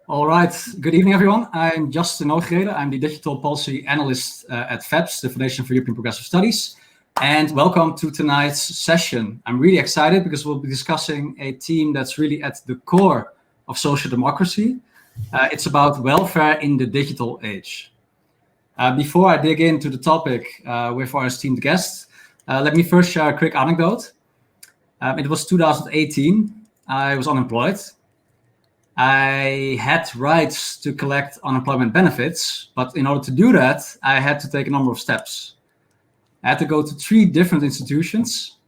All right. Good evening, everyone. I'm Justin Oogrede. I'm the Digital Policy Analyst at FEPS, the Foundation for European Progressive Studies. And welcome to tonight's session. I'm really excited because we'll be discussing a theme that's really at the core of social democracy. It's about welfare in the digital age. Before I dig into the topic with our esteemed guests, let me first share a quick anecdote. It was 2018. I was unemployed. I had rights to collect unemployment benefits, but in order to do that, I had to take a number of steps. I had to go to 3 different institutions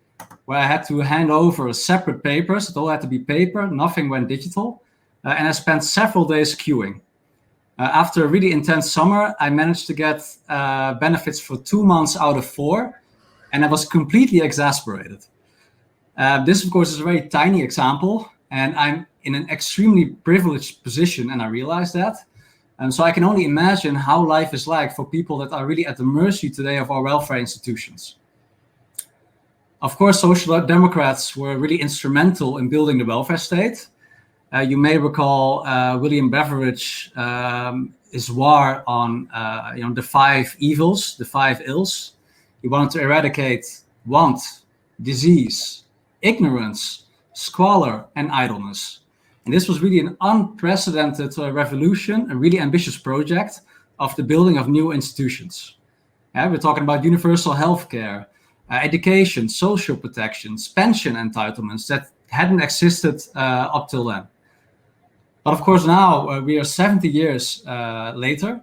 where I had to hand over separate papers. It all had to be paper, nothing went digital. And I spent several days queuing. After a really intense summer, I managed to get benefits for 2 months out of 4, and I was completely exasperated. This, of course, is a very tiny example, and I'm in an extremely privileged position, and I realize that. And so I can only imagine how life is like for people that are really at the mercy today of our welfare institutions. Of course, social democrats were really instrumental in building the welfare state. You may recall William Beveridge's war on the 5 evils, the 5 ills. He wanted to eradicate want, disease, ignorance, squalor, and idleness. And this was really an unprecedented revolution, a really ambitious project of the building of new institutions. We're talking about universal healthcare, education, social protections, pension entitlements that hadn't existed up till then. But of course now we are 70 years later,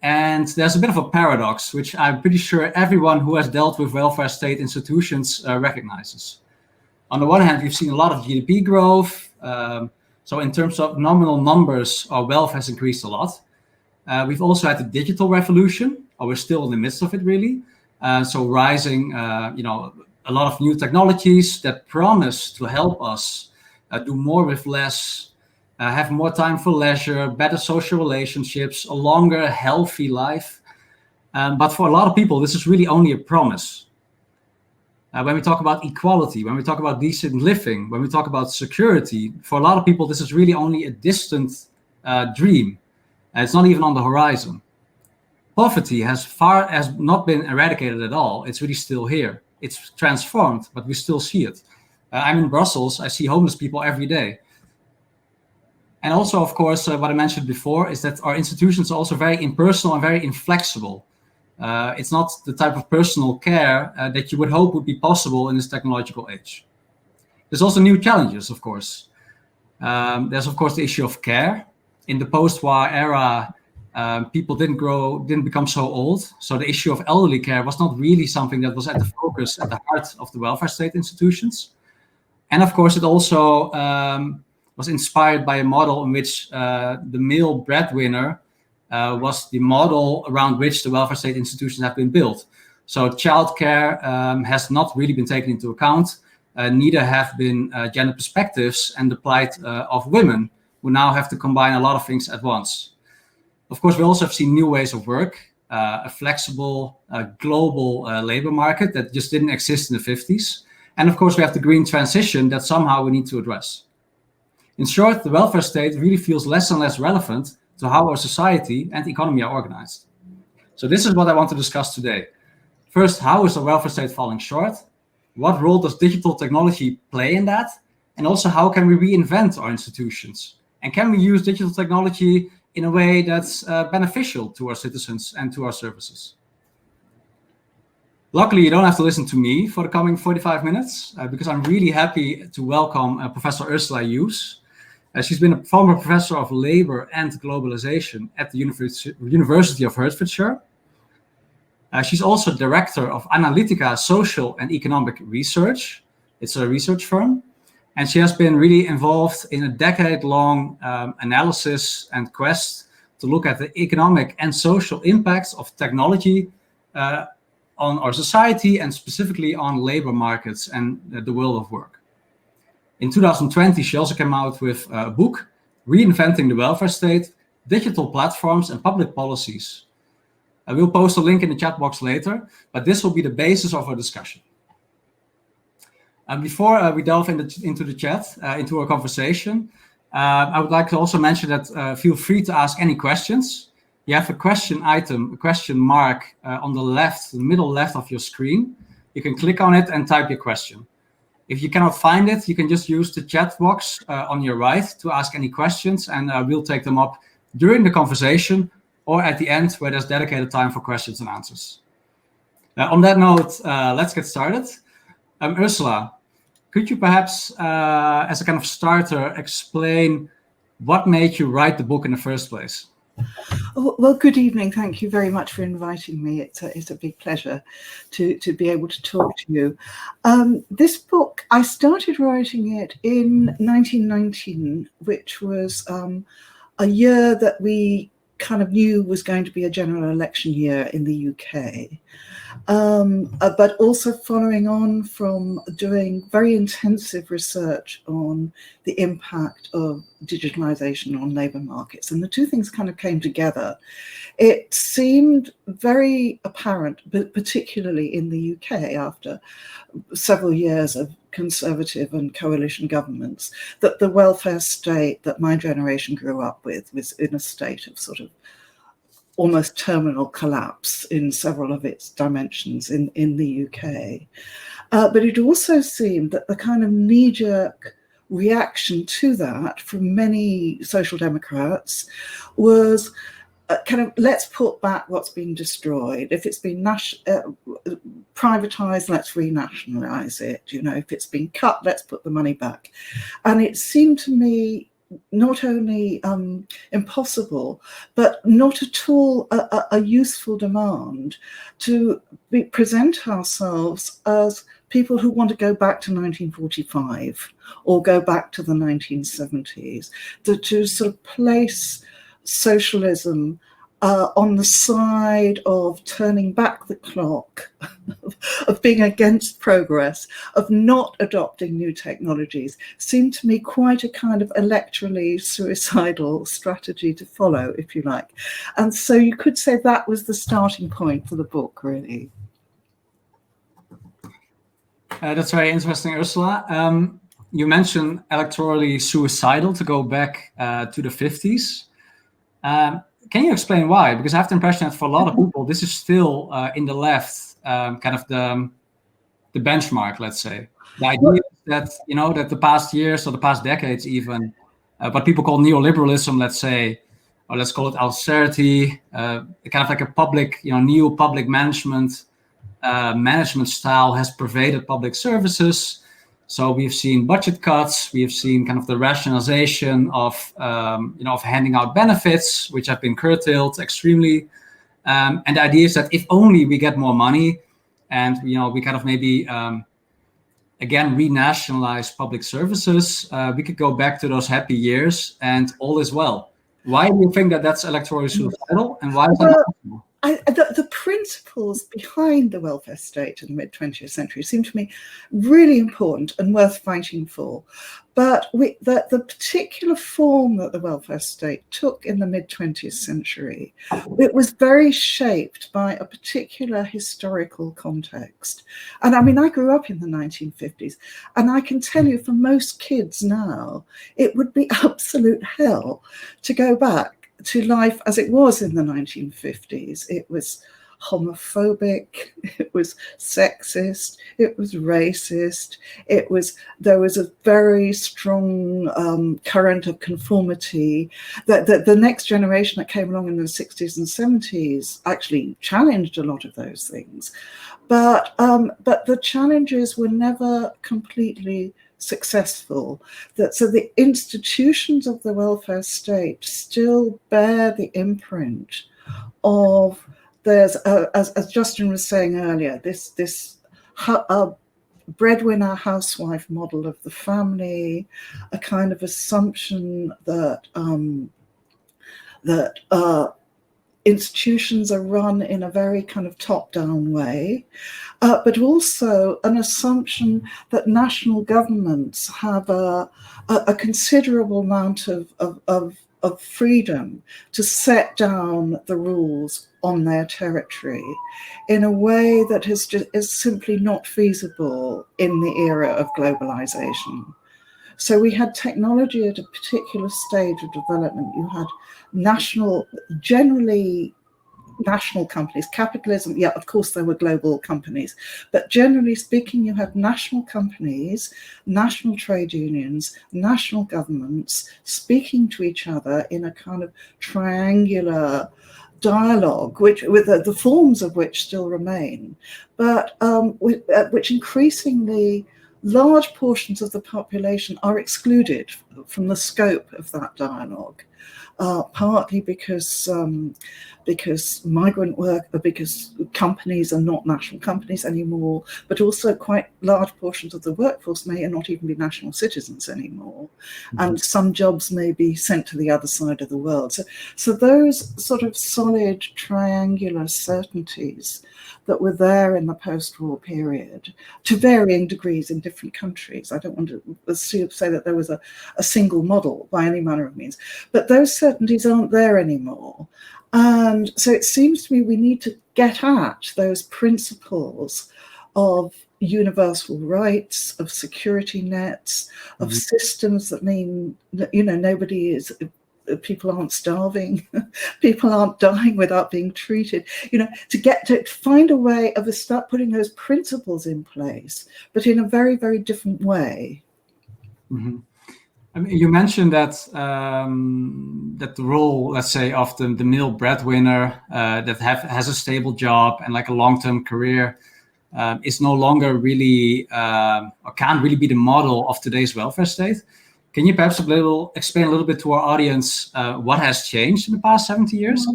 and there's a bit of a paradox, which I'm pretty sure everyone who has dealt with welfare state institutions recognizes. On the one hand, we've seen a lot of GDP growth. So in terms of nominal numbers, our wealth has increased a lot. We've also had the digital revolution, or we're still in the midst of it, really. So rising, a lot of new technologies that promise to help us do more with less, have more time for leisure, better social relationships, a longer, healthy life. But for a lot of people, this is really only a promise. When we talk about equality, when we talk about decent living, when we talk about security, for a lot of people, this is really only a distant dream. It's not even on the horizon. Poverty has not been eradicated at all. It's really still here. It's transformed, but we still see it. I'm in Brussels. I see homeless people every day. And also, of course, what I mentioned before is that our institutions are also very impersonal and very inflexible. It's not the type of personal care that you would hope would be possible in this technological age. There's also new challenges, of course. There's, of course, the issue of care. In the post-war era, people didn't become so old. So the issue of elderly care was not really something that was at the focus, at the heart of the welfare state institutions. And of course, it also was inspired by a model in which the male breadwinner was the model around which the welfare state institutions have been built. So childcare has not really been taken into account. Neither have been gender perspectives and the plight of women, who now have to combine a lot of things at once. Of course, we also have seen new ways of work, a flexible global labor market that just didn't exist in the 50s. And of course, we have the green transition that somehow we need to address. In short, the welfare state really feels less and less relevant to how our society and economy are organized. So this is what I want to discuss today. First, how is the welfare state falling short? What role does digital technology play in that? And also, how can we reinvent our institutions? And can we use digital technology in a way that's beneficial to our citizens and to our services? Luckily, you don't have to listen to me for the coming 45 minutes, because I'm really happy to welcome Professor Ursula Huws. She's been a former professor of labor and globalization at the University of Hertfordshire. She's also director of Analytica Social and Economic Research. It's a research firm. And she has been really involved in a decade-long analysis and quest to look at the economic and social impacts of technology on our society, and specifically on labor markets and the world of work. In 2020, she also came out with a book, Reinventing the Welfare State, Digital Platforms and Public Policies. I will post a link in the chat box later, but this will be the basis of our discussion. And before we delve into the chat, into our conversation, I would like to also mention that feel free to ask any questions. You have a question item, a question mark on the left, the middle left of your screen. You can click on it and type your question. If you cannot find it, you can just use the chat box on your right to ask any questions, and we'll take them up during the conversation or at the end where there's dedicated time for questions and answers. On that note, let's get started. Ursula, could you perhaps, as a kind of starter, explain what made you write the book in the first place? Well, good evening. Thank you very much for inviting me. It's a big pleasure to be able to talk to you. This book, I started writing it in 1919, which was a year that we kind of knew was going to be a general election year in the UK. But also following on from doing very intensive research on the impact of digitalization on labour markets. And the two things kind of came together. It seemed very apparent, but particularly in the UK after several years of Conservative and coalition governments, that the welfare state that my generation grew up with was in a state of sort of almost terminal collapse in several of its dimensions in the UK. But it also seemed that the kind of knee-jerk reaction to that from many social democrats was kind of, let's put back what's been destroyed. If it's been privatized, let's renationalize it. You know, if it's been cut, let's put the money back. And it seemed to me not only impossible, but not at all a useful demand to present ourselves as people who want to go back to 1945 or go back to the 1970s, to sort of place socialism on the side of turning back the clock, of being against progress, of not adopting new technologies, seemed to me quite a kind of electorally suicidal strategy to follow, if you like. And so you could say that was the starting point for the book, really. That's very interesting, Ursula. You mentioned electorally suicidal, to go back to the 50s. Can you explain why? Because I have the impression that for a lot of people, this is still in the left, kind of the benchmark, let's say. The idea is that, you know, that the past years or the past decades even, what people call neoliberalism, let's say, or let's call it austerity, kind of like a public, you know, neo-public management style has pervaded public services. So we've seen budget cuts, we have seen kind of the rationalization of, of handing out benefits, which have been curtailed extremely. And the idea is that if only we get more money and, you know, we kind of maybe, again, renationalize public services, we could go back to those happy years and all is well. Why do you think that that's electorally suicidal, and why is that not possible? The principles behind the welfare state in the mid-20th century seem to me really important and worth fighting for. But the particular form that the welfare state took in the mid-20th century, it was very shaped by a particular historical context. And I mean, I grew up in the 1950s, and I can tell you for most kids now, it would be absolute hell to go back to life as it was in the 1950s. It was homophobic, it was sexist, it was racist, there was a very strong current of conformity that the next generation that came along in the 60s and 70s actually challenged a lot of those things. But the challenges were never completely successful. So the institutions of the welfare state still bear the imprint of, there's as Justin was saying earlier, this breadwinner housewife model of the family, a kind of assumption that institutions are run in a very kind of top-down way, but also an assumption that national governments have a considerable amount of freedom to set down the rules on their territory in a way that is simply not feasible in the era of globalization. So we had technology at a particular stage of development. You had generally national companies. Capitalism, yeah, of course there were global companies, but generally speaking, you had national companies, national trade unions, national governments speaking to each other in a kind of triangular dialogue, which with the forms of which still remain, but which increasingly large portions of the population are excluded from the scope of that dialogue, partly because migrant work, because companies are not national companies anymore, but also quite large portions of the workforce may not even be national citizens anymore. Mm-hmm. And some jobs may be sent to the other side of the world. So those sort of solid triangular certainties that were there in the post-war period, to varying degrees in different countries. I don't want to say that there was a single model by any manner of means, but those certainties aren't there anymore. And so it seems to me we need to get at those principles of universal rights, of security nets, of mm-hmm. systems that mean that, people aren't starving, people aren't dying without being treated, to find a way of start putting those principles in place, but in a very, very different way. Mm-hmm. I mean, you mentioned that that the role, let's say, of the male breadwinner that has a stable job and like a long-term career is no longer really or can't really be the model of today's welfare state. Can you perhaps explain a little bit to our audience what has changed in the past 70 years?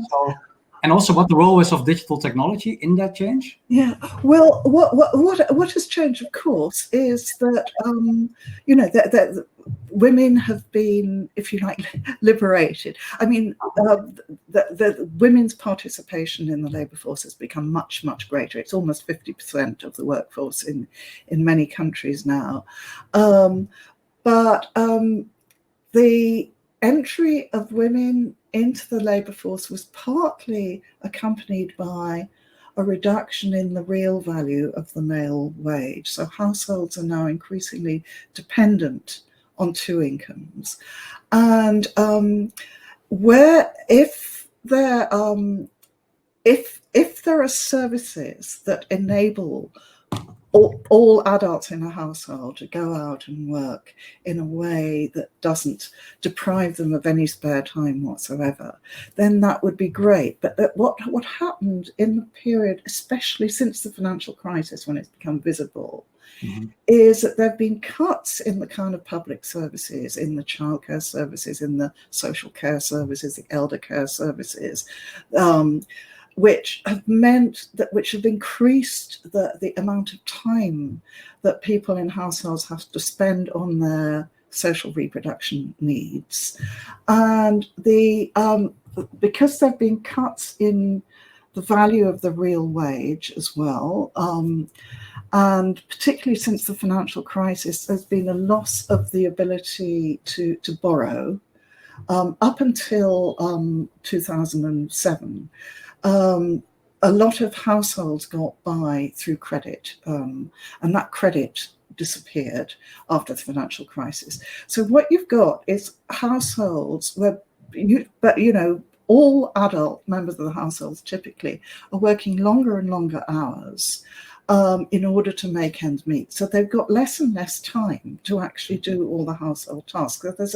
And also what the role is of digital technology in that change? Yeah, well, what has changed, of course, is that, that women have been, if you like, liberated. I mean, the women's participation in the labour force has become much, much greater. It's almost 50% of the workforce in many countries now. But the entry of women into the labour force was partly accompanied by a reduction in the real value of the male wage. So households are now increasingly dependent on two incomes. And if there are services that enable all adults in a household to go out and work in a way that doesn't deprive them of any spare time whatsoever, then that would be great. But what happened in the period, especially since the financial crisis, when it's become visible, mm-hmm. is that there have been cuts in the kind of public services, in the childcare services, in the social care services, the elder care services, which have increased the amount of time that people in households have to spend on their social reproduction needs. And because there have been cuts in the value of the real wage as well, and particularly since the financial crisis, there's been a loss of the ability to borrow up until 2007. A lot of households got by through credit, and that credit disappeared after the financial crisis. So what you've got is households where all adult members of the households typically are working longer and longer hours in order to make ends meet. So they've got less and less time to actually do all the household tasks. There's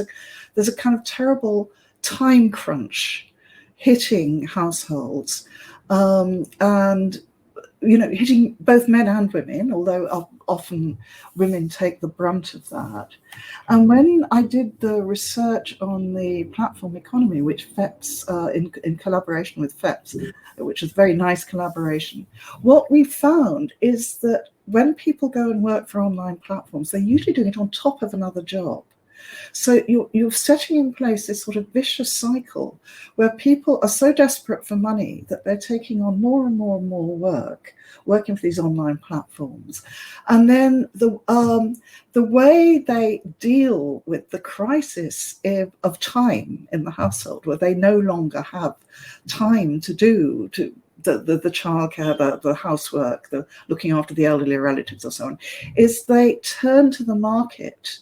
a kind of terrible time crunch hitting households, and hitting both men and women, although often women take the brunt of that. And when I did the research on the platform economy, which FEPS, in collaboration with FEPS, which is a very nice collaboration, what we found is that when people go and work for online platforms, they're usually doing it on top of another job. So you're setting in place this sort of vicious cycle where people are so desperate for money that they're taking on more and more and more work, working for these online platforms. And then the way they deal with the crisis of time in the household, where they no longer have time to do the childcare, the housework, the looking after the elderly relatives or so on, is they turn to the market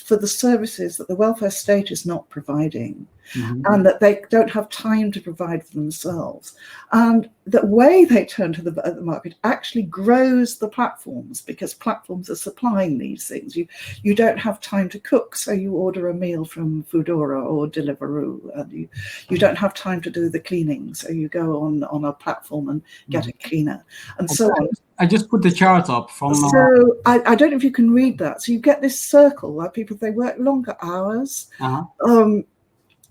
for the services that the welfare state is not providing, and that they don't have time to provide for themselves. And the way they turn to the market actually grows the platforms, because platforms are supplying these things. You don't have time to cook, so you order a meal from Foodora or Deliveroo, and you don't have time to do the cleaning, so you go on a platform and get a cleaner, and so on. I just put the chart up from. So I don't know if you can read that. So you get this circle where people, they work longer hours.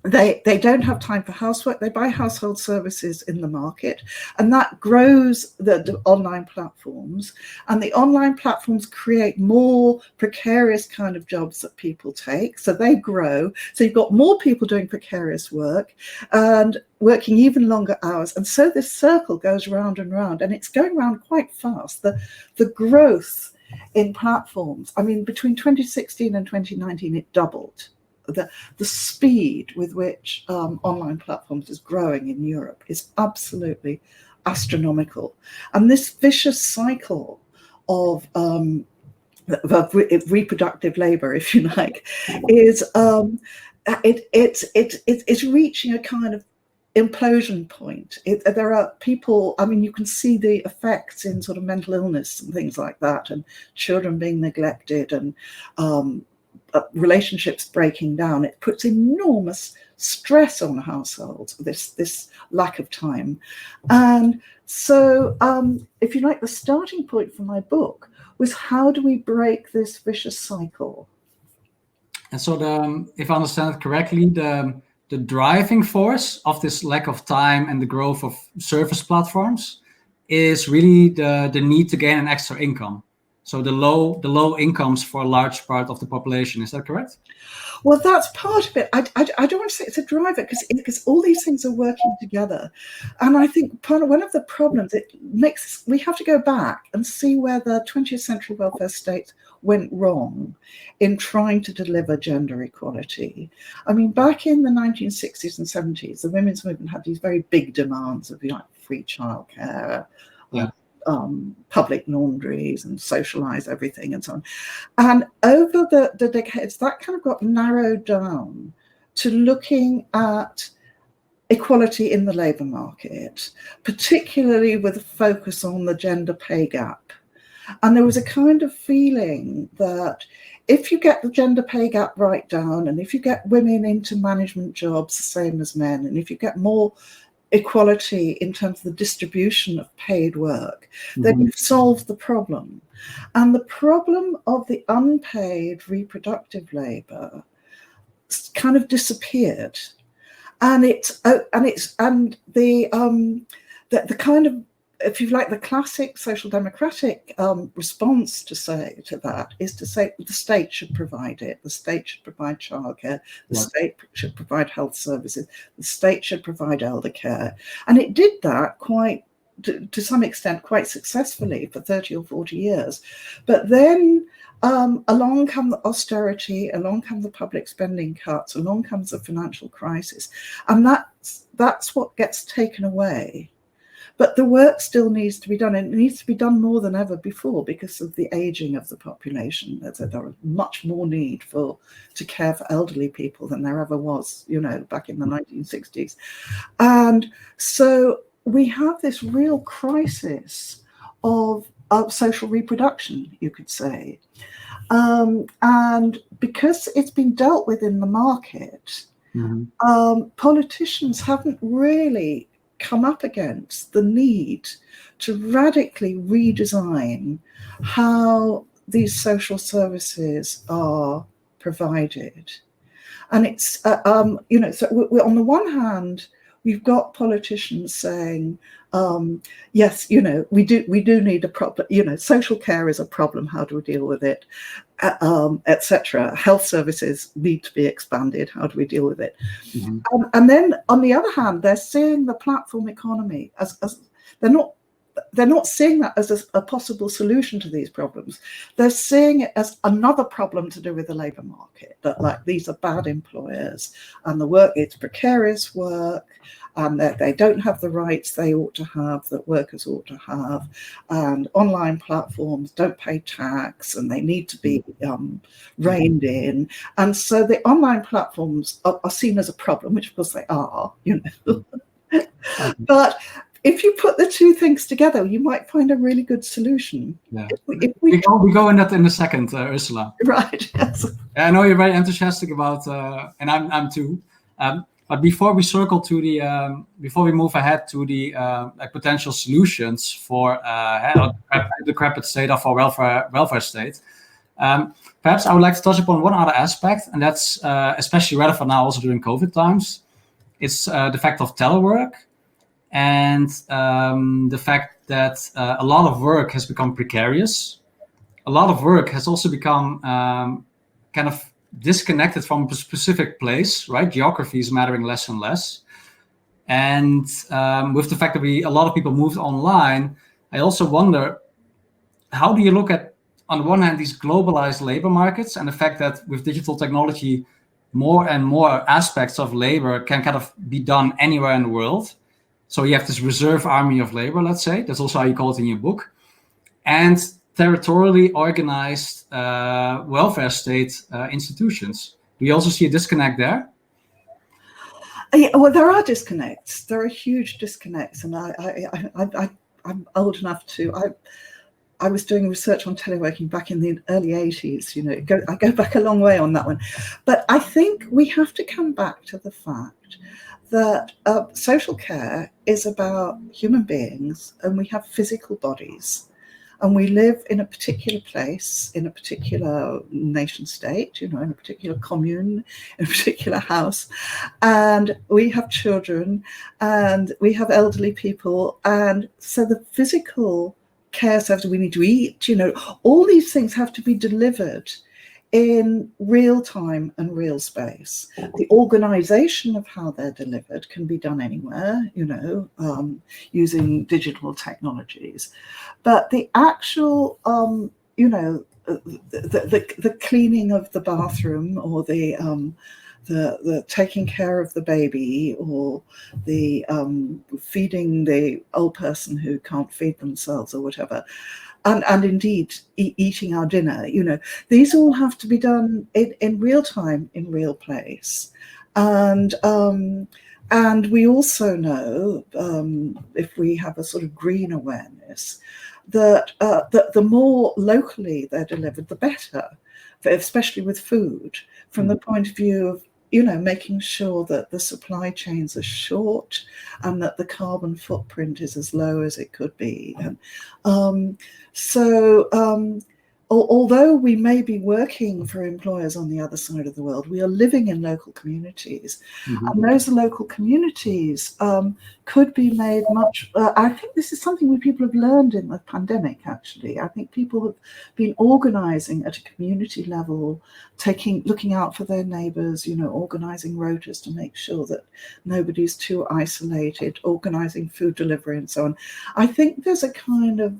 They don't have time for housework. They buy household services in the market, and that grows the online platforms. And the online platforms create more precarious kind of jobs that people take. So they grow. So you've got more people doing precarious work and working even longer hours. And so this circle goes round and round, and it's going round quite fast. The growth in platforms, I mean, between 2016 and 2019, it doubled. The speed with which online platforms is growing in Europe is absolutely astronomical. And this vicious cycle of reproductive labor, if you like, is it's reaching a kind of implosion point. There are people, I mean, you can see the effects in sort of mental illness and things like that, and children being neglected, and relationships breaking down. It puts enormous stress on households, this lack of time. And so, if you like, the starting point for my book was, how do we break this vicious cycle? And so, if I understand it correctly, the driving force of this lack of time and the growth of service platforms is really the need to gain an extra income. So the low incomes for a large part of the population. Is that correct? Well, that's part of it. I don't want to say it's a driver, because all these things are working together. And I think one of the problems, we have to go back and see where the 20th century welfare state went wrong in trying to deliver gender equality. I mean, back in the 1960s and 70s, the women's movement had these very big demands of, free childcare, public laundries, and socialize everything, and so on. And over the decades, that kind of got narrowed down to looking at equality in the labour market, particularly with a focus on the gender pay gap. And there was a kind of feeling that if you get the gender pay gap right down, and if you get women into management jobs the same as men, and if you get more equality in terms of the distribution of paid work, then you've solved the problem. And the problem of the unpaid reproductive labour kind of disappeared. And the kind of, if you like, the classic social democratic response to that is to say the state should provide it. The state should provide childcare. The state should provide health services. The state should provide elder care. And it did that to some extent quite successfully for 30 or 40 years. But then along come the austerity, along come the public spending cuts, along comes the financial crisis. And that's what gets taken away. But the work still needs to be done, and it needs to be done more than ever before because of the aging of the population. There is much more need to care for elderly people than there ever was, back in the 1960s. And so we have this real crisis of social reproduction, you could say. And because it's been dealt with in the market, politicians haven't really come up against the need to radically redesign how these social services are provided. And it's, so on the one hand, we've got politicians saying, yes, we do need a problem, social care is a problem, how do we deal with it, etc. Health services need to be expanded, how do we deal with it? And then on the other hand, they're seeing the platform economy as they're not they're not seeing that as a possible solution to these problems. They're seeing it as another problem to do with the labour market, that like these are bad employers and the work, it's precarious work, and that they don't have the rights they ought to have, that workers ought to have, and online platforms don't pay tax and they need to be reined in. And so the online platforms are seen as a problem, which of course they are, you know. But if you put the two things together, you might find a really good solution. Yeah. We go in that in a second, Ursula. Right. Yes. I know you're very enthusiastic about, and I'm too. But before we circle to the, before we move ahead to the potential solutions for the decrepit state of our welfare state, perhaps I would like to touch upon one other aspect, and that's especially relevant now also during COVID times. It's the fact of telework. And the fact that a lot of work has become precarious. A lot of work has also become kind of disconnected from a specific place, right? Geography is mattering less and less. And with the fact that a lot of people moved online, I also wonder, how do you look at, on the one hand, these globalized labor markets and the fact that with digital technology, more and more aspects of labor can kind of be done anywhere in the world. So you have this reserve army of labor, let's say. That's also how you call it in your book. And territorially organized welfare state institutions. Do you also see a disconnect there? Yeah, well, there are disconnects. There are huge disconnects. And I'm old enough to... I was doing research on teleworking back in the early 80s. You know, I go back a long way on that one. But I think we have to come back to the fact that social care is about human beings, and we have physical bodies, and we live in a particular place, in a particular nation state, you know, in a particular commune, in a particular house, and we have children, and we have elderly people, and so the physical care service, we need to eat, you know, all these things have to be delivered in real time and real space. The organization of how they're delivered can be done anywhere, you know, using digital technologies. But the actual, you know, the cleaning of the bathroom, or the taking care of the baby, or the feeding the old person who can't feed themselves or whatever, and indeed eating our dinner, you know, these all have to be done in real time, in real place. And we also know, if we have a sort of green awareness, that the more locally they're delivered, the better, especially with food, from the point of view of, you know, making sure that the supply chains are short and that the carbon footprint is as low as it could be. And although we may be working for employers on the other side of the world, we are living in local communities. Mm-hmm. And those local communities could be made much... I think this is something people have learned in the pandemic, actually. I think people have been organising at a community level, looking out for their neighbours, you know, organising rotas to make sure that nobody's too isolated, organising food delivery and so on. I think there's a kind of...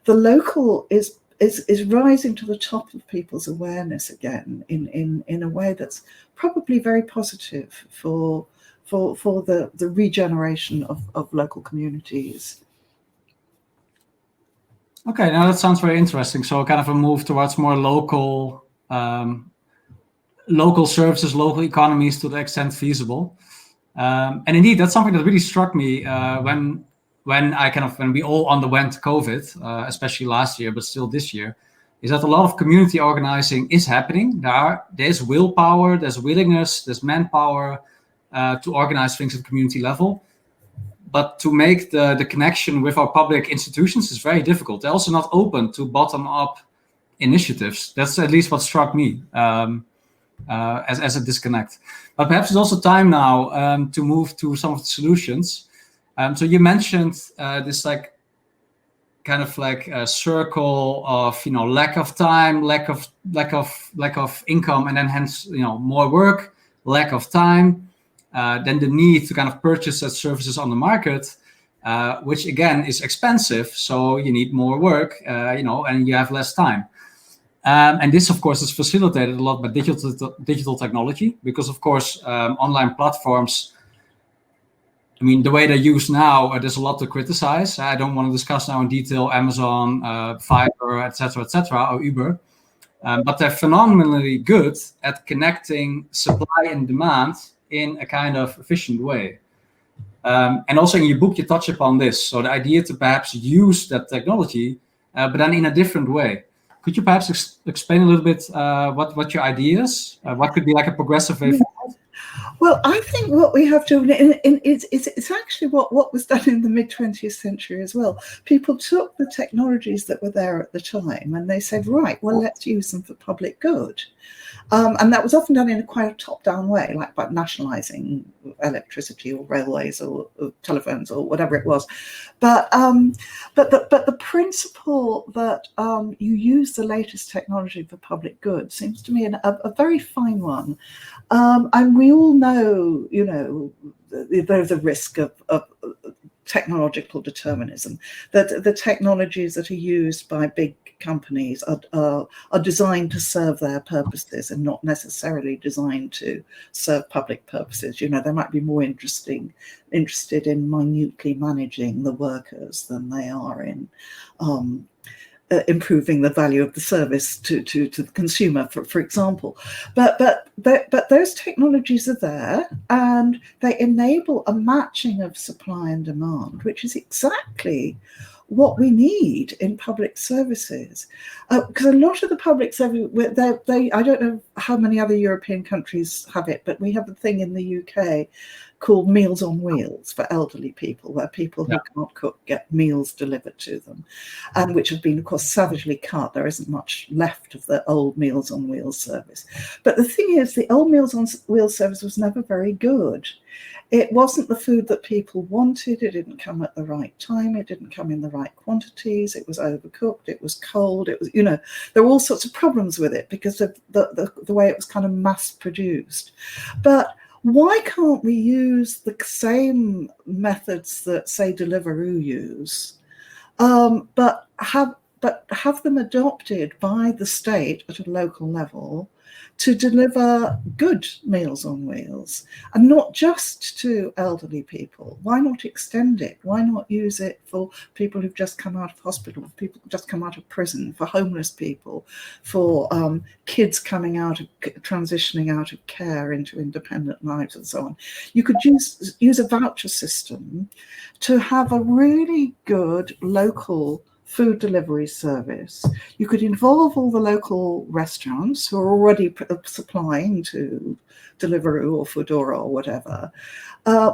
the local is rising to the top of people's awareness again in a way that's probably very positive for the regeneration of local communities. Okay, now that sounds very interesting. So kind of a move towards more local services, local economies to the extent feasible. And indeed, that's something that really struck me when we all underwent COVID, especially last year, but still this year, is that a lot of community organizing is happening. There's willpower, there's willingness, there's manpower to organize things at the community level. But to make the connection with our public institutions is very difficult. They're also not open to bottom-up initiatives. That's at least what struck me as a disconnect. But perhaps it's also time now to move to some of the solutions. So you mentioned this kind of a circle of, you know, lack of time, lack of income, and then hence, you know, more work, lack of time, then the need to kind of purchase such services on the market, which again is expensive. So you need more work, and you have less time. And this, of course, is facilitated a lot by digital technology, because, of course, online platforms, I mean, the way they're used now, there's a lot to criticize. I don't want to discuss now in detail Amazon, Fiverr, etc., or Uber. But they're phenomenally good at connecting supply and demand in a kind of efficient way. And also in your book, you touch upon this. So the idea to perhaps use that technology, but then in a different way. Could you perhaps explain a little bit what your ideas? What could be like a progressive way forward? Well, I think what we have to, it's actually what was done in the mid-20th century as well. People took the technologies that were there at the time and they said, right, well, let's use them for public good. And that was often done in quite a top-down way, like by nationalising electricity or railways or telephones or whatever it was. But the principle that you use the latest technology for public good seems to me a very fine one. And we all know, there's a risk of technological determinism, that the technologies that are used by big companies are designed to serve their purposes and not necessarily designed to serve public purposes. They might be more interested in minutely managing the workers than they are in improving the value of the service to the consumer, for example. But those technologies are there, and they enable a matching of supply and demand, which is exactly what we need in public services. Because a lot of the public service, I don't know how many other European countries have it, but we have a thing in the UK called Meals on Wheels for elderly people, where people who can't cook get meals delivered to them, and which have been, of course, savagely cut. There isn't much left of the old Meals on Wheels service. But the thing is, the old Meals on Wheels service was never very good. It wasn't the food that people wanted. It didn't come at the right time. It didn't come in the right quantities. It was overcooked. It was cold. It was, there were all sorts of problems with it because of the way it was kind of mass produced. But why can't we use the same methods that, say, Deliveroo use, but have them adopted by the state at a local level to deliver good Meals on Wheels, and not just to elderly people? Why not extend it? Why not use it for people who've just come out of hospital, people who've just come out of prison, for homeless people, for kids transitioning out of care into independent lives and so on? You could use a voucher system to have a really good local food delivery service. You could involve all the local restaurants who are already supplying to Deliveroo or Foodora or whatever,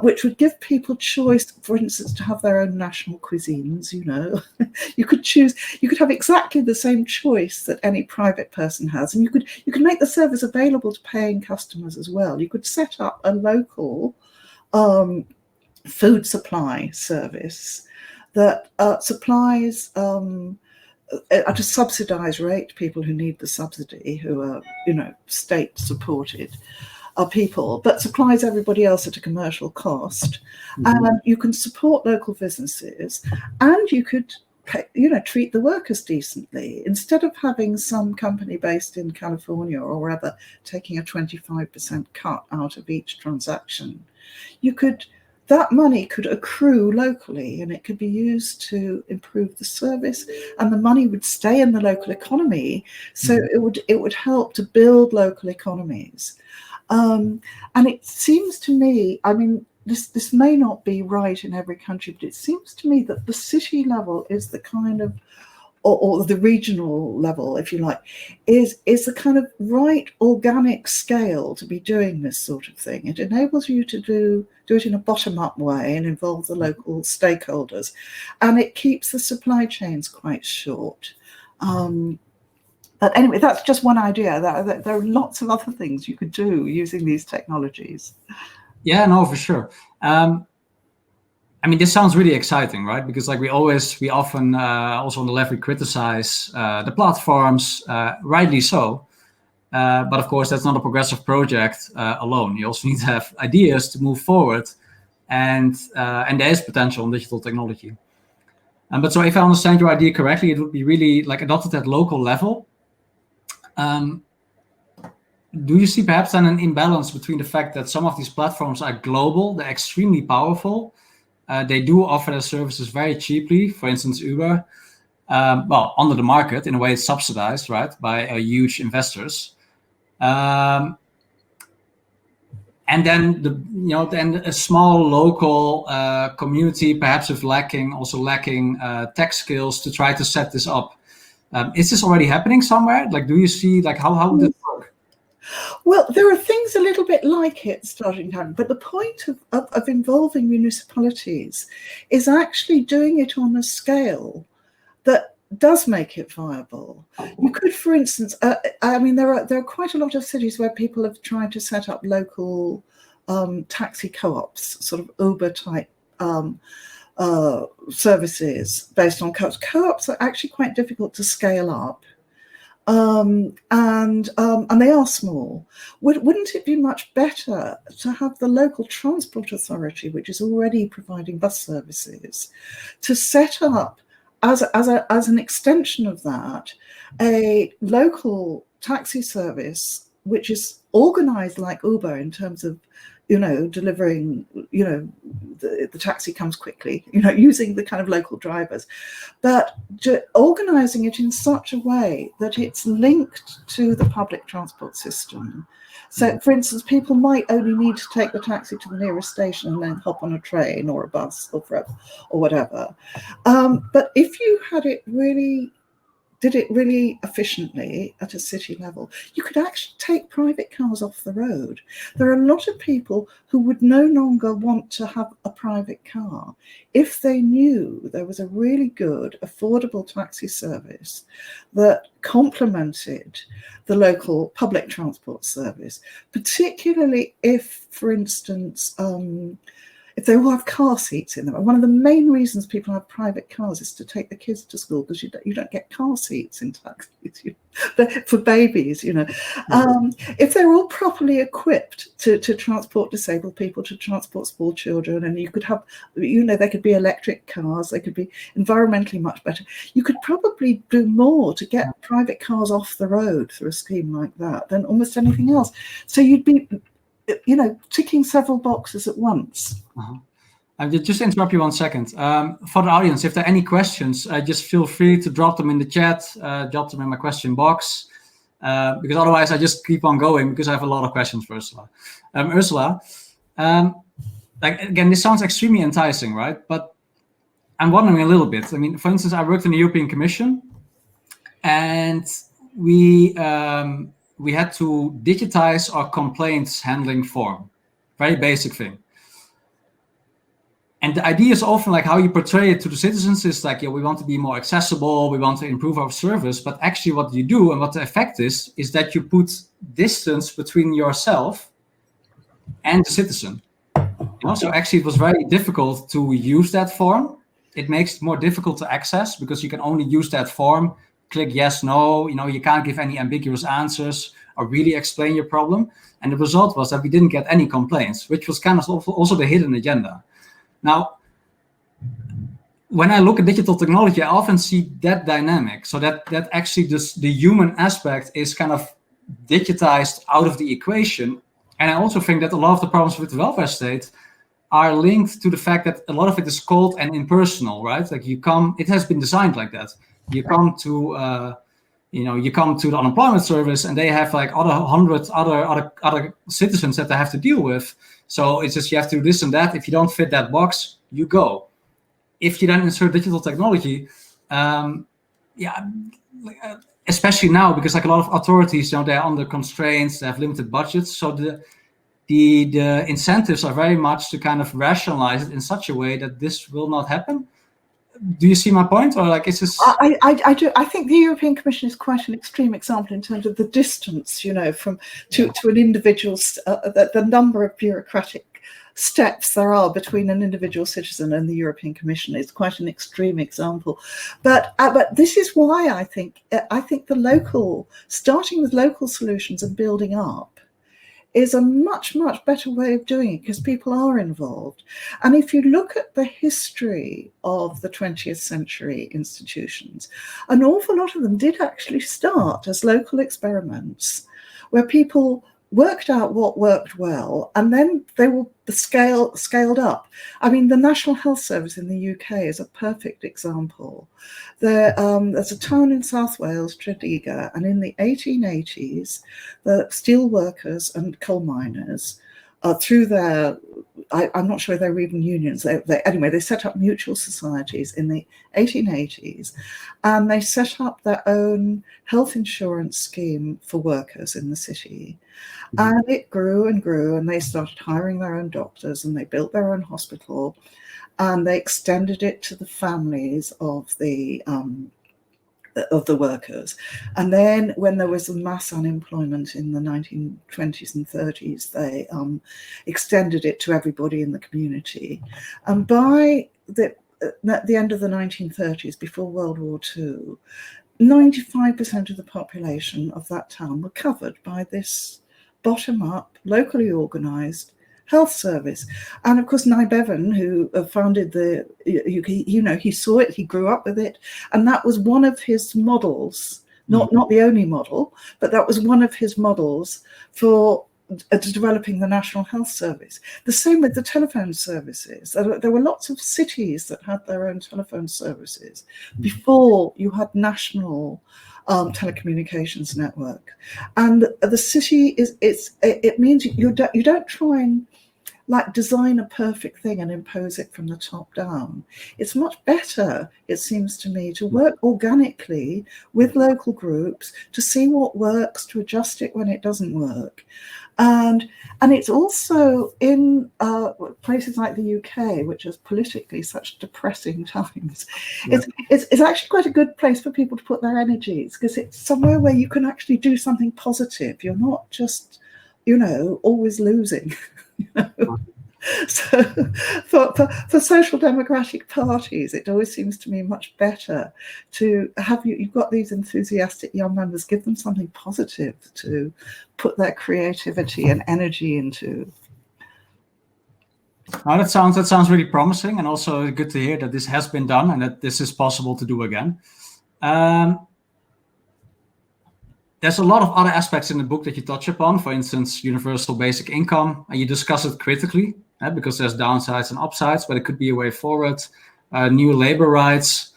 which would give people choice, for instance, to have their own national cuisines. You could have exactly the same choice that any private person has, and you could make the service available to paying customers as well. You could set up a local food supply service that supplies at a subsidised rate people who need the subsidy, who are, state supported people, but supplies everybody else at a commercial cost. Mm-hmm. And you can support local businesses, and you could treat the workers decently, instead of having some company based in California or wherever taking a 25% cut out of each transaction. That money could accrue locally, and it could be used to improve the service, and the money would stay in the local economy. So it would help to build local economies. And it seems to me, I mean, this may not be right in every country, but it seems to me that the city level is the kind of, or the regional level, if you like, is the kind of right organic scale to be doing this sort of thing. It enables you to do it in a bottom-up way and involve the local stakeholders, and it keeps the supply chains quite short. But anyway, that's just one idea. There are lots of other things you could do using these technologies. Yeah, no, for sure. I mean, this sounds really exciting, right? Because we often also on the left, we criticize the platforms, rightly so. But of course, that's not a progressive project alone. You also need to have ideas to move forward. and there is potential in digital technology. But so if I understand your idea correctly, it would be really like adopted at local level. Do you see perhaps then an imbalance between the fact that some of these platforms are global, they're extremely powerful, they do offer their services very cheaply, for instance, Uber, well, under the market, in a way it's subsidized, right, by huge investors. And then then a small local community, perhaps with lacking tech skills to try to set this up. Is this already happening somewhere? Like, do you see like how would this work? Well, there are things a little bit like it starting to happen, but the point of involving municipalities is actually doing it on a scale that does make it viable. You could, for instance, I mean, there are quite a lot of cities where people have tried to set up local taxi co-ops, sort of Uber type services based on co-ops. Co-ops are actually quite difficult to scale up. And they are small. Wouldn't it be much better to have the local transport authority, which is already providing bus services, to set up as an extension of that a local taxi service which is organized like Uber in terms of delivering, the taxi comes quickly, using the kind of local drivers, but organizing it in such a way that it's linked to the public transport system. So, for instance, people might only need to take the taxi to the nearest station and then hop on a train or a bus or whatever. But if you did it really efficiently at a city level, you could actually take private cars off the road. There are a lot of people who would no longer want to have a private car if they knew there was a really good, affordable taxi service that complemented the local public transport service, particularly if, for instance, if they all have car seats in them. And one of the main reasons people have private cars is to take the kids to school, because you don't get car seats in taxis for babies, If they're all properly equipped to transport disabled people, to transport small children, and you could have, they could be electric cars, they could be environmentally much better. You could probably do more to get private cars off the road through a scheme like that than almost anything else. So you'd be ticking several boxes at once. Just interrupt you 1 second. For the audience, if there are any questions, just feel free to drop them in the chat, drop them in my question box, because otherwise I just keep on going, because I have a lot of questions for Ursula. Ursula, again, this sounds extremely enticing, right? But I'm wondering a little bit. I mean, for instance, I worked in the European Commission, and we had to digitize our complaints handling form. Very basic thing. And the idea is often like how you portray it to the citizens is like, we want to be more accessible, we want to improve our service, but actually what you do and what the effect is that you put distance between yourself and the citizen. So actually it was very difficult to use that form. It makes it more difficult to access, because you can only use that form, click yes, no, you can't give any ambiguous answers or really explain your problem. And the result was that we didn't get any complaints, which was kind of also the hidden agenda. Now, when I look at digital technology, I often see that dynamic. So that actually the human aspect is kind of digitized out of the equation. And I also think that a lot of the problems with the welfare state are linked to the fact that a lot of it is cold and impersonal, right? Like it has been designed like that. You come to the unemployment service, and they have like hundreds other citizens that they have to deal with. So it's just you have to do this and that. If you don't fit that box, you go. If you then insert digital technology, especially now, because like a lot of authorities, they're under constraints, they have limited budgets. So the incentives are very much to kind of rationalize it in such a way that this will not happen. Do you see my point, or like is this? I do. I think the European Commission is quite an extreme example in terms of the distance, to an individual, the number of bureaucratic steps there are between an individual citizen and the European Commission is quite an extreme example. But this is why I think the starting with local solutions and building up is a much, much better way of doing it because people are involved. And if you look at the history of the 20th century institutions, an awful lot of them did actually start as local experiments where people worked out what worked well, and then they were scaled up. I mean, the National Health Service in the UK is a perfect example. There's a town in South Wales, Tredegar, and in the 1880s, the steel workers and coal miners, through their, I'm not sure they were even unions, anyway, they set up mutual societies in the 1880s, and they set up their own health insurance scheme for workers in the city. And it grew and grew, and they started hiring their own doctors, and they built their own hospital, and they extended it to the families of the workers. And then when there was a mass unemployment in the 1920s and 30s, they extended it to everybody in the community. And by the end of the 1930s, before World War II, 95% of the population of that town were covered by this bottom-up, locally organised health service. And of course, Nye Bevan, who founded he saw it, he grew up with it, and that was one of his models, not the only model, but that was one of his models for developing the National Health Service. The same with the telephone services. There were lots of cities that had their own telephone services before you had national telecommunications network. And the city it means you don't try and like design a perfect thing and impose it from the top down. It's much better, it seems to me, to work organically with local groups to see what works, to adjust it when it doesn't work. And it's also in places like the UK, which is politically such depressing times. Yeah. It's actually quite a good place for people to put their energies, because it's somewhere where you can actually do something positive. You're not just, always losing. So for social democratic parties, it always seems to me much better to have you've got these enthusiastic young members, give them something positive to put their creativity and energy into. Oh, that sounds really promising, and also good to hear that this has been done and that this is possible to do again. There's a lot of other aspects in the book that you touch upon, for instance, universal basic income, and you discuss it critically, because there's downsides and upsides, but it could be a way forward, new labor rights.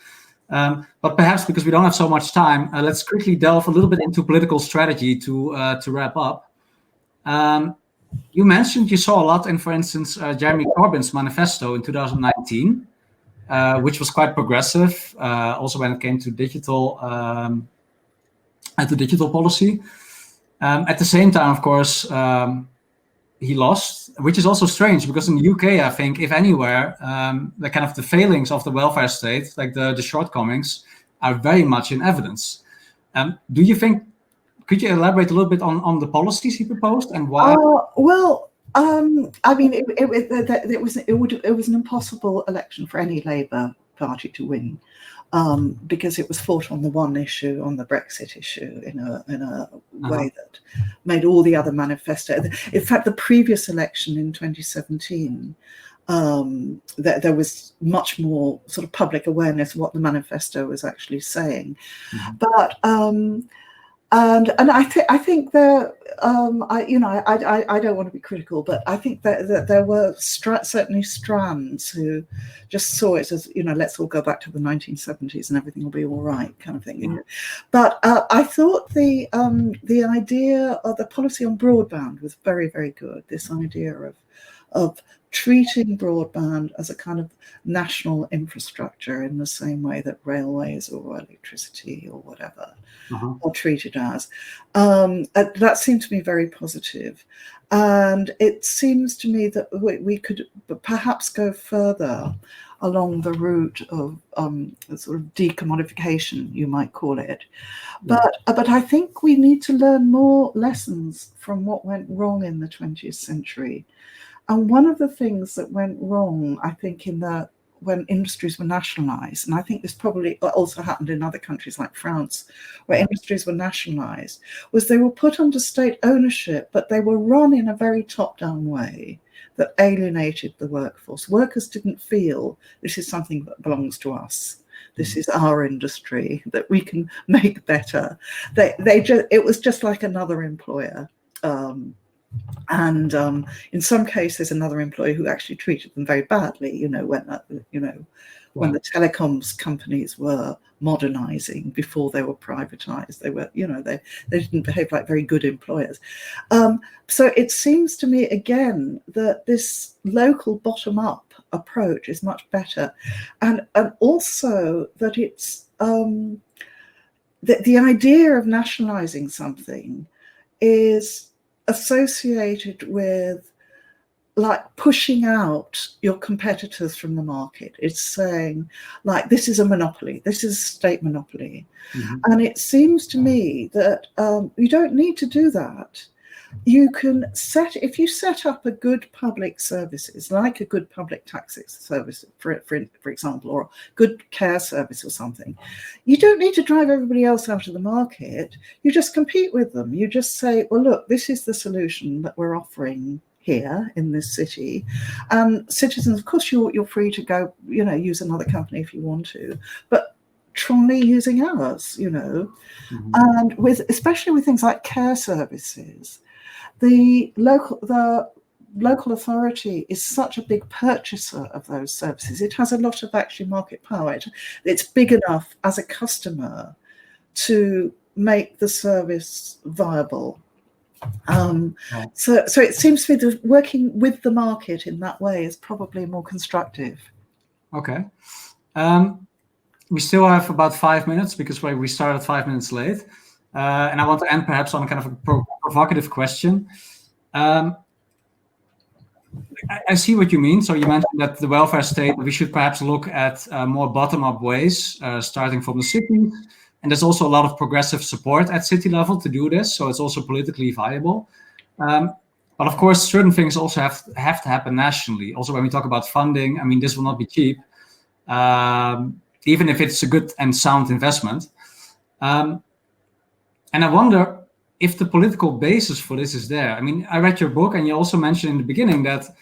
But perhaps because we don't have so much time, let's quickly delve a little bit into political strategy to wrap up. You mentioned you saw a lot in, for instance, Jeremy Corbyn's manifesto in 2019, which was quite progressive, also when it came to digital policy. At the same time, of course, he lost, which is also strange because in the UK, I think, if anywhere, the kind of the failings of the welfare state, like the shortcomings, are very much in evidence. Do you think? Could you elaborate a little bit on the policies he proposed and why? I mean, it was an impossible election for any Labour Party to win, because it was fought on the one issue, on the Brexit issue, in a way that made all the other manifesto. In fact, the previous election in 2017, there was much more sort of public awareness of what the manifesto was actually saying, but. And I think there, I don't want to be critical, but I think that there were certainly strands who just saw it as, let's all go back to the 1970s and everything will be all right, kind of thing. Yeah. But I thought the idea of the policy on broadband was very, very good. This idea of treating broadband as a kind of national infrastructure in the same way that railways or electricity or whatever are treated as. That seemed to me very positive. And it seems to me that we could perhaps go further along the route of sort of decommodification, you might call it. But I think we need to learn more lessons from what went wrong in the 20th century. And one of the things that went wrong, I think, in the when industries were nationalized, and I think this probably also happened in other countries like France, where industries were nationalized, was they were put under state ownership, but they were run in a very top-down way that alienated the workforce. Workers didn't feel this is something that belongs to us. This is our industry that we can make better. It was just like another employer. And in some cases, another employer who actually treated them very badly, when the telecoms companies were modernizing before they were privatized, they were, they didn't behave like very good employers. So it seems to me, again, that this local bottom-up approach is much better. And also that it's the idea of nationalizing something is associated with like pushing out your competitors from the market. It's saying like, this is a monopoly, this is a state monopoly. And it seems to me that you don't need to do that. You can if you set up a good public services, like a good public taxi service, for example, or a good care service or something, you don't need to drive everybody else out of the market. You just compete with them. You just say, well, look, this is the solution that we're offering here in this city. Citizens, of course, you're free to go, use another company if you want to, but try using ours, and especially with things like care services. The local authority is such a big purchaser of those services. It has a lot of actually market power. It's big enough as a customer to make the service viable. So it seems to me that working with the market in that way is probably more constructive. Okay. We still have about 5 minutes because we started 5 minutes late. And I want to end perhaps on a kind of a provocative question. I see what you mean. So you mentioned that the welfare state, we should perhaps look at more bottom-up ways, starting from the city. And there's also a lot of progressive support at city level to do this. So it's also politically viable. But of course, certain things also have to happen nationally. Also, when we talk about funding, I mean, this will not be cheap, even if it's a good and sound investment. And I wonder if the political basis for this is there. I mean, I read your book, and you also mentioned in the beginning that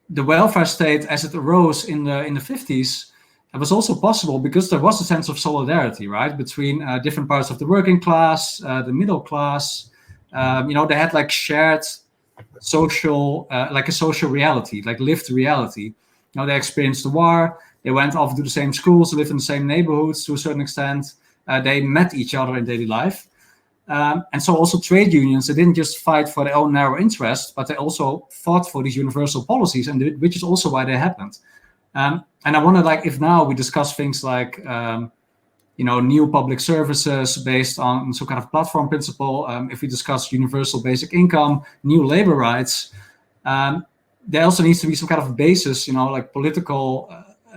the welfare state, as it arose in the 50s, it was also possible because there was a sense of solidarity, right, between different parts of the working class, the middle class. They had like shared social, like a social reality, like lived reality. They experienced the war. They went off to the same schools, lived in the same neighborhoods to a certain extent. They met each other in daily life. And so also trade unions, they didn't just fight for their own narrow interest, but they also fought for these universal policies, and which is also why they happened. And I wonder, like, if now we discuss things like, new public services based on some kind of platform principle, if we discuss universal basic income, new labor rights, there also needs to be some kind of basis, like political,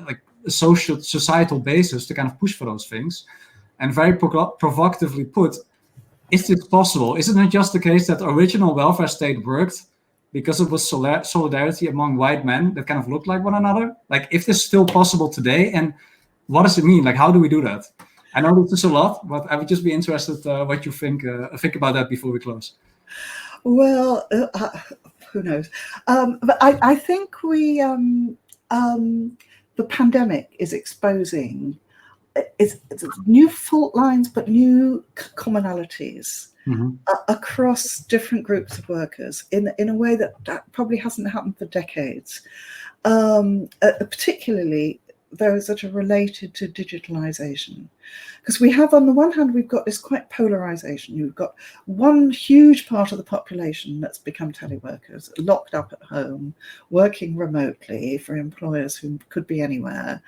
like social, societal basis to kind of push for those things. And very provocatively put, is this possible? Is it not just the case that the original welfare state worked because it was solidarity among white men that kind of looked like one another? Like, if this is still possible today, and what does it mean? Like, how do we do that? I know this is a lot, but I would just be interested what you think about that before we close. Well, who knows? But I think the pandemic is exposing it's new fault lines, but new commonalities across different groups of workers in a way that probably hasn't happened for decades, particularly those that are related to digitalization. Because we have, on the one hand, we've got this quite polarization. You've got one huge part of the population that's become teleworkers, locked up at home, working remotely for employers who could be anywhere.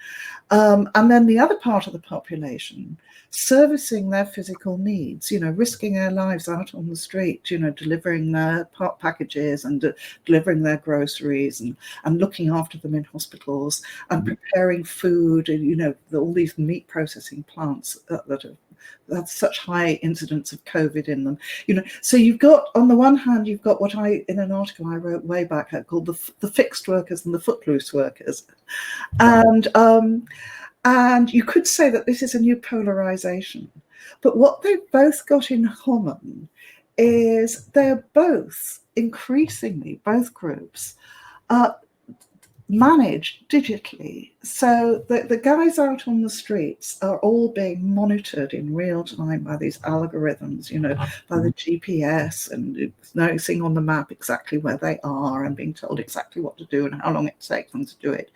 And then the other part of the population servicing their physical needs, risking their lives out on the street, delivering their packages and delivering their groceries and looking after them in hospitals and preparing food and, all these meat processing plants that are have such high incidence of COVID in them. So you've got, on the one hand, you've got what in an article I wrote way back called the fixed workers and the footloose workers. And you could say that this is a new polarization. But what they've both got in common is they're both increasingly, both groups, managed digitally. So the guys out on the streets are all being monitored in real time by these algorithms, by the GPS, and noticing on the map exactly where they are and being told exactly what to do and how long it takes them to do it.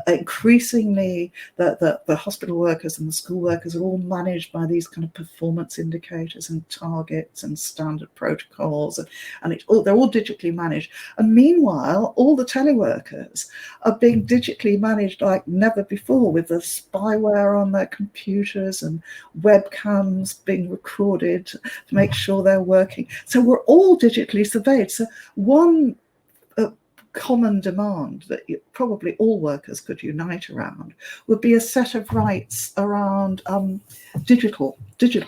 Increasingly, the hospital workers and the school workers are all managed by these kind of performance indicators and targets and standard protocols, and they're all digitally managed. And meanwhile, all the teleworkers are being digitally managed like never before, with the spyware on their computers and webcams being recorded to make sure they're working. So we're all digitally surveyed. So one common demand that probably all workers could unite around would be a set of rights around digital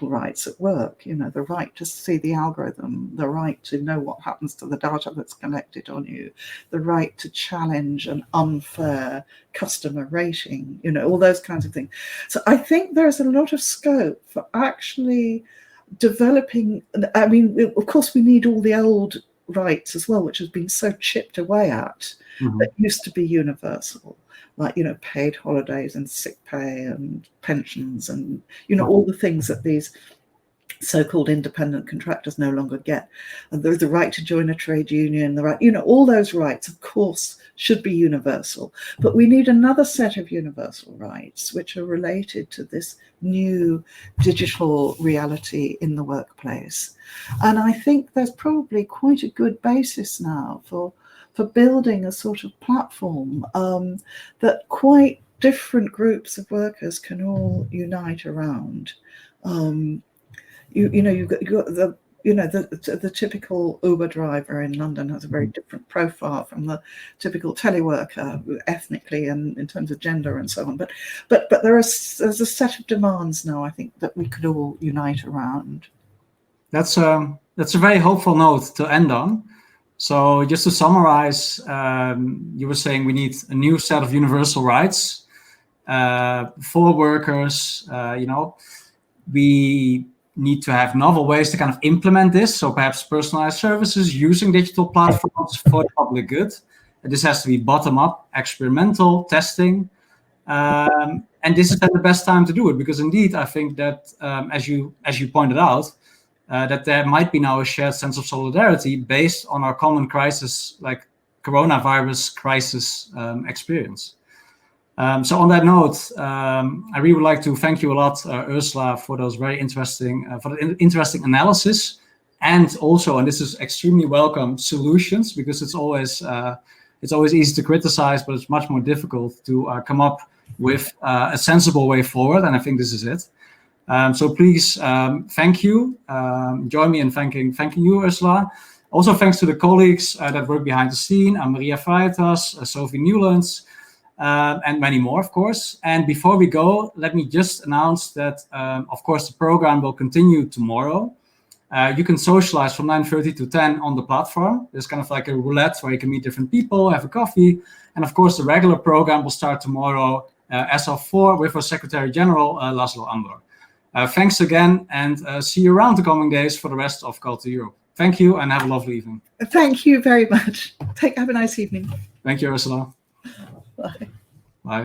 rights at work. The right to see the algorithm, the right to know what happens to the data that's collected on you, the right to challenge an unfair customer rating, all those kinds of things. So I think there's a lot of scope for actually developing. I mean, of course, we need all the old rights as well, which has been so chipped away at, that used to be universal, like paid holidays and sick pay and pensions and all the things that these so-called independent contractors no longer get. And there's the right to join a trade union, the right, all those rights, of course, should be universal. But we need another set of universal rights which are related to this new digital reality in the workplace. And I think there's probably quite a good basis now for building a sort of platform that quite different groups of workers can all unite around. You've got the typical Uber driver in London has a very different profile from the typical teleworker, ethnically and in terms of gender and so on. But there's a set of demands now, I think, that we could all unite around. That's a very hopeful note to end on. So just to summarize, you were saying we need a new set of universal rights for workers. We need to have novel ways to kind of implement this. So perhaps personalized services using digital platforms for the public good. And this has to be bottom-up, experimental, testing. And this is the best time to do it, because indeed, I think that, as you pointed out, that there might be now a shared sense of solidarity based on our common crisis, like coronavirus crisis experience. So on that note, I really would like to thank you a lot, Ursula, for those very interesting, interesting analysis, and also, and this is extremely welcome, solutions, because it's always easy to criticize, but it's much more difficult to come up with a sensible way forward, and I think this is it. So please, thank you. Join me in thanking you, Ursula. Also, thanks to the colleagues that work behind the scene, Maria Freitas, Sophie Newlands, and many more, of course. And before we go, let me just announce that, of course, the program will continue tomorrow. You can socialize from 9:30 to 10 on the platform. There's kind of like a roulette where you can meet different people, have a coffee. And of course, the regular program will start tomorrow as of 4 with our Secretary General, Laszlo Andor. Thanks again, and see you around the coming days for the rest of Culture Europe. Thank you, and have a lovely evening. Thank you very much. Have a nice evening. Thank you, Ursula. Bye.